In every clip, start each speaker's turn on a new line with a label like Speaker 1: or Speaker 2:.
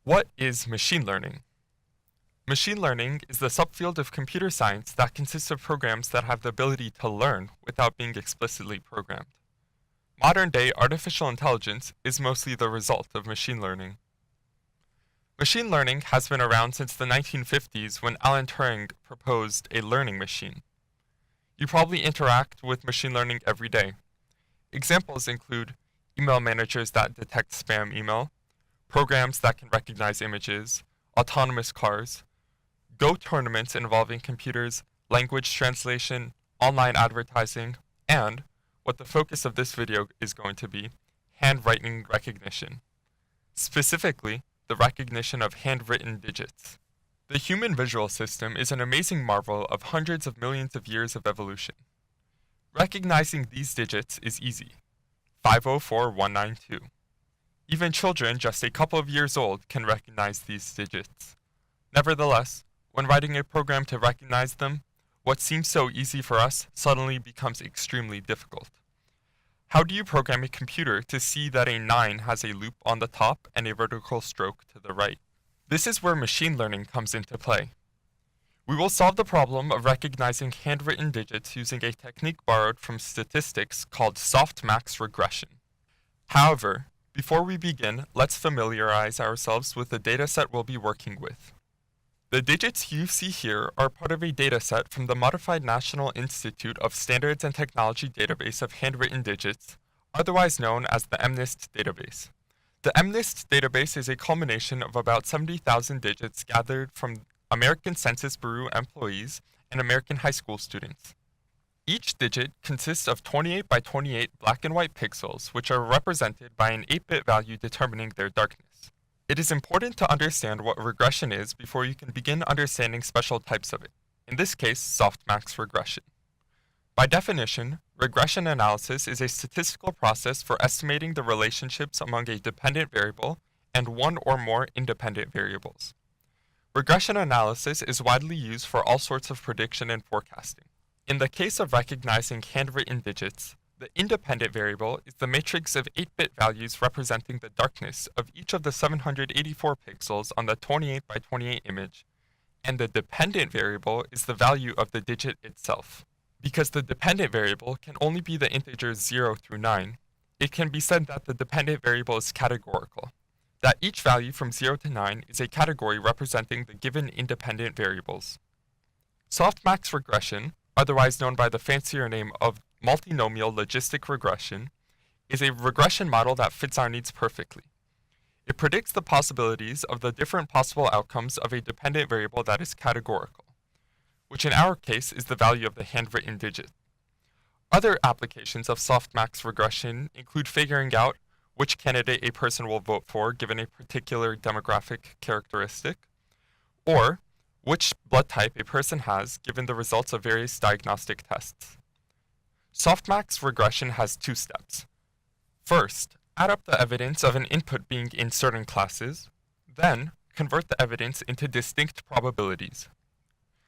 Speaker 1: What is machine learning? Machine learning is the subfield of computer science that consists of programs that have the ability to learn without being explicitly programmed. Modern-day artificial intelligence is mostly the result of machine learning. Machine learning has been around since the 1950s when Alan Turing proposed a learning machine. You probably interact with machine learning every day. Examples include email managers that detect spam email, programs that can recognize images, autonomous cars, Go tournaments involving computers, language translation, online advertising, and, what the focus of this video is going to be, handwriting recognition. Specifically, the recognition of handwritten digits. The human visual system is an amazing marvel of hundreds of millions of years of evolution. Recognizing these digits is easy. 504192. Even children just a couple of years old can recognize these digits. Nevertheless, when writing a program to recognize them, what seems so easy for us suddenly becomes extremely difficult. How do you program a computer to see that a 9 has a loop on the top and a vertical stroke to the right? This is where machine learning comes into play. We will solve the problem of recognizing handwritten digits using a technique borrowed from statistics called softmax regression. However, before we begin, let's familiarize ourselves with the dataset we'll be working with. The digits you see here are part of a dataset from the Modified National Institute of Standards and Technology database of handwritten digits, otherwise known as the MNIST database. The MNIST database is a culmination of about 70,000 digits gathered from American Census Bureau employees and American high school students. Each digit consists of 28 by 28 black and white pixels, which are represented by an 8-bit value determining their darkness. It is important to understand what regression is before you can begin understanding special types of it, in this case, softmax regression. By definition, regression analysis is a statistical process for estimating the relationships among a dependent variable and one or more independent variables. Regression analysis is widely used for all sorts of prediction and forecasting. In the case of recognizing handwritten digits, the independent variable is the matrix of 8-bit values representing the darkness of each of the 784 pixels on the 28 by 28 image, and the dependent variable is the value of the digit itself. Because the dependent variable can only be the integers 0 through 9, it can be said that the dependent variable is categorical, that each value from 0 to 9 is a category representing the given independent variables. Softmax regression, otherwise known by the fancier name of multinomial logistic regression, is a regression model that fits our needs perfectly. It predicts the possibilities of the different possible outcomes of a dependent variable that is categorical, which in our case is the value of the handwritten digit. Other applications of softmax regression include figuring out which candidate a person will vote for given a particular demographic characteristic, or which blood type a person has given the results of various diagnostic tests. Softmax regression has two steps. First, add up the evidence of an input being in certain classes, then convert the evidence into distinct probabilities.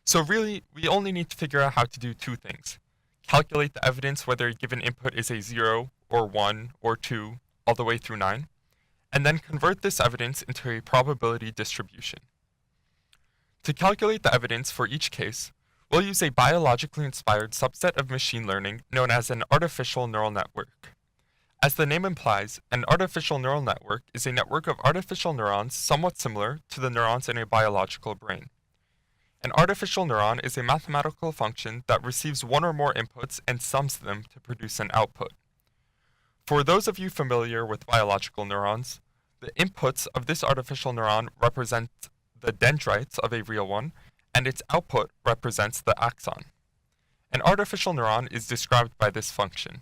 Speaker 1: So really, we only need to figure out how to do two things. Calculate the evidence whether a given input is a 0, or 1, or 2, all the way through 9, and then convert this evidence into a probability distribution. To calculate the evidence for each case, we'll use a biologically inspired subset of machine learning known as an artificial neural network. As the name implies, an artificial neural network is a network of artificial neurons somewhat similar to the neurons in a biological brain. An artificial neuron is a mathematical function that receives one or more inputs and sums them to produce an output. For those of you familiar with biological neurons, the inputs of this artificial neuron represent the dendrites of a real one, and its output represents the axon. An artificial neuron is described by this function.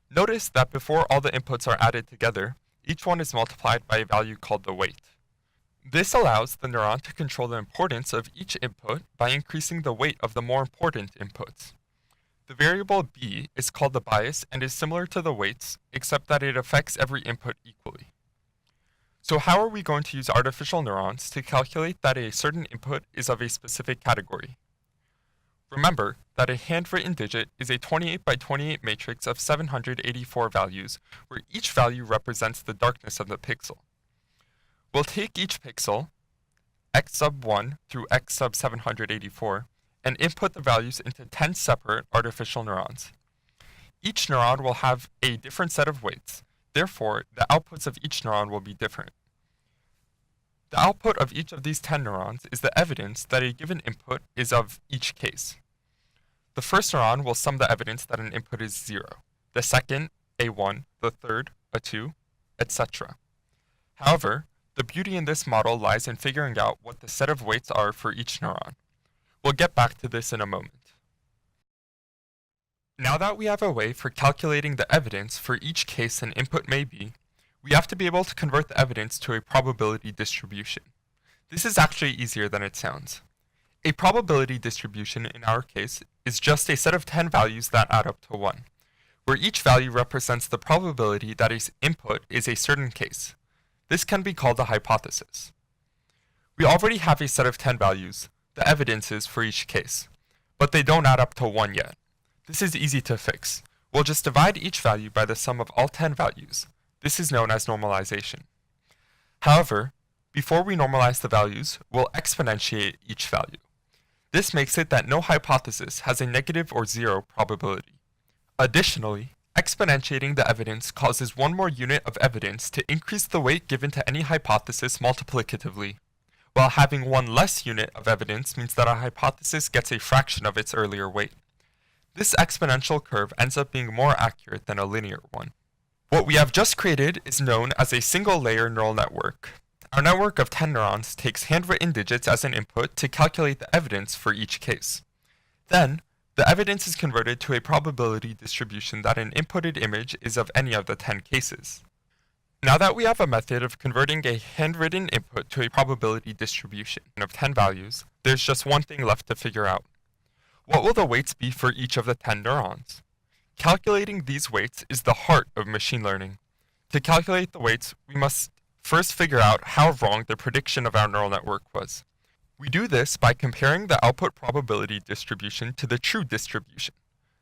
Speaker 1: Notice that before all the inputs are added together, each one is multiplied by a value called the weight. This allows the neuron to control the importance of each input by increasing the weight of the more important inputs. The variable b is called the bias and is similar to the weights, except that it affects every input equally. So how are we going to use artificial neurons to calculate that a certain input is of a specific category? Remember that a handwritten digit is a 28 by 28 matrix of 784 values, where each value represents the darkness of the pixel. We'll take each pixel, x sub 1 through x sub 784, and input the values into 10 separate artificial neurons. Each neuron will have a different set of weights, therefore the outputs of each neuron will be different. The output of each of these 10 neurons is the evidence that a given input is of each case. The first neuron will sum the evidence that an input is 0, the second, a 1, the third, a 2, etc. However, the beauty in this model lies in figuring out what the set of weights are for each neuron. We'll get back to this in a moment. Now that we have a way for calculating the evidence for each case an input may be, we have to be able to convert the evidence to a probability distribution. This is actually easier than it sounds. A probability distribution, in our case, is just a set of 10 values that add up to 1, where each value represents the probability that an input is a certain case. This can be called a hypothesis. We already have a set of 10 values, the evidences for each case, but they don't add up to 1 yet. This is easy to fix. We'll just divide each value by the sum of all 10 values. This is known as normalization. However, before we normalize the values, we'll exponentiate each value. This makes it that no hypothesis has a negative or 0 probability. Additionally, exponentiating the evidence causes one more unit of evidence to increase the weight given to any hypothesis multiplicatively, while having one less unit of evidence means that a hypothesis gets a fraction of its earlier weight. This exponential curve ends up being more accurate than a linear one. What we have just created is known as a single-layer neural network. Our network of 10 neurons takes handwritten digits as an input to calculate the evidence for each case. Then, the evidence is converted to a probability distribution that an inputted image is of any of the 10 cases. Now that we have a method of converting a handwritten input to a probability distribution of 10 values, there's just one thing left to figure out. What will the weights be for each of the 10 neurons? Calculating these weights is the heart of machine learning. To calculate the weights, we must first figure out how wrong the prediction of our neural network was. We do this by comparing the output probability distribution to the true distribution.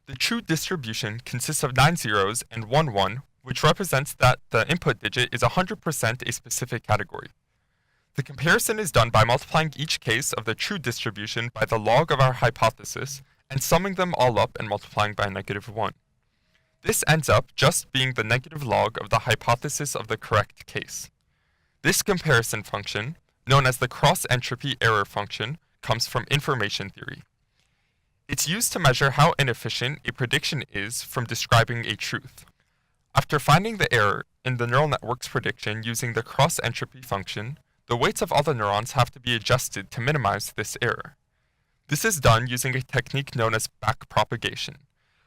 Speaker 1: The true distribution consists of 9 zeros and 1 1, which represents that the input digit is 100% a specific category. The comparison is done by multiplying each case of the true distribution by the log of our hypothesis and summing them all up and multiplying by -1. This ends up just being the negative log of the hypothesis of the correct case. This comparison function, known as the cross-entropy error function, comes from information theory. It's used to measure how inefficient a prediction is from describing a truth. After finding the error in the neural network's prediction using the cross-entropy function, the weights of all the neurons have to be adjusted to minimize this error. This is done using a technique known as backpropagation,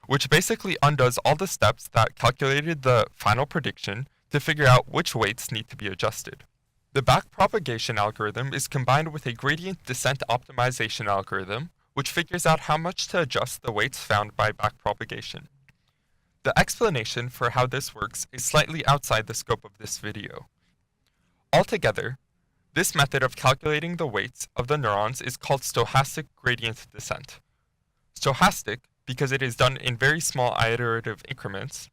Speaker 1: which basically undoes all the steps that calculated the final prediction to figure out which weights need to be adjusted. The backpropagation algorithm is combined with a gradient descent optimization algorithm, which figures out how much to adjust the weights found by backpropagation. The explanation for how this works is slightly outside the scope of this video. Altogether, this method of calculating the weights of the neurons is called stochastic gradient descent. Stochastic because it is done in very small iterative increments,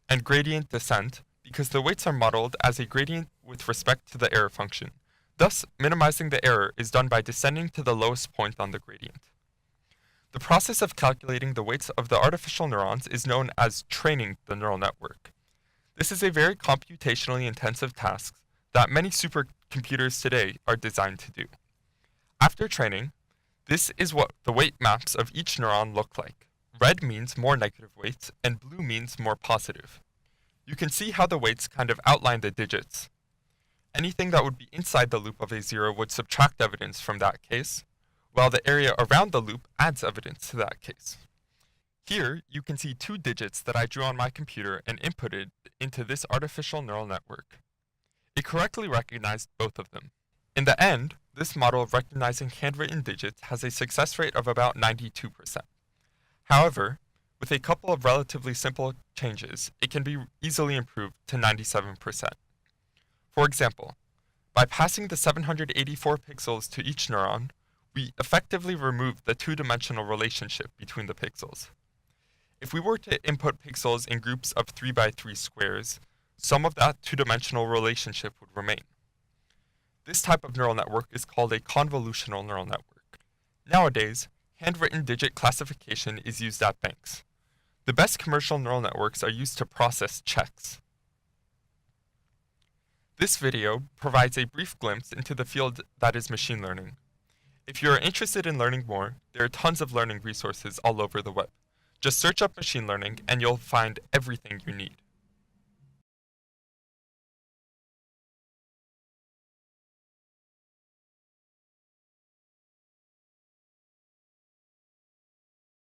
Speaker 1: and gradient descent because the weights are modeled as a gradient with respect to the error function. Thus, minimizing the error is done by descending to the lowest point on the gradient. The process of calculating the weights of the artificial neurons is known as training the neural network. This is a very computationally intensive task that many supercomputers today are designed to do. After training, this is what the weight maps of each neuron look like. Red means more negative weights, and blue means more positive. You can see how the weights kind of outline the digits. Anything that would be inside the loop of a 0 would subtract evidence from that case, while the area around the loop adds evidence to that case. Here, you can see 2 digits that I drew on my computer and inputted into this artificial neural network. It correctly recognized both of them. In the end, this model of recognizing handwritten digits has a success rate of about 92%. However, with a couple of relatively simple changes, it can be easily improved to 97%. For example, by passing the 784 pixels to each neuron, we effectively remove the two-dimensional relationship between the pixels. If we were to input pixels in groups of 3 by 3 squares, some of that two-dimensional relationship would remain. This type of neural network is called a convolutional neural network. Nowadays, handwritten digit classification is used at banks. The best commercial neural networks are used to process checks. This video provides a brief glimpse into the field that is machine learning. If you are interested in learning more, there are tons of learning resources all over the web. Just search up machine learning and you'll find everything you need.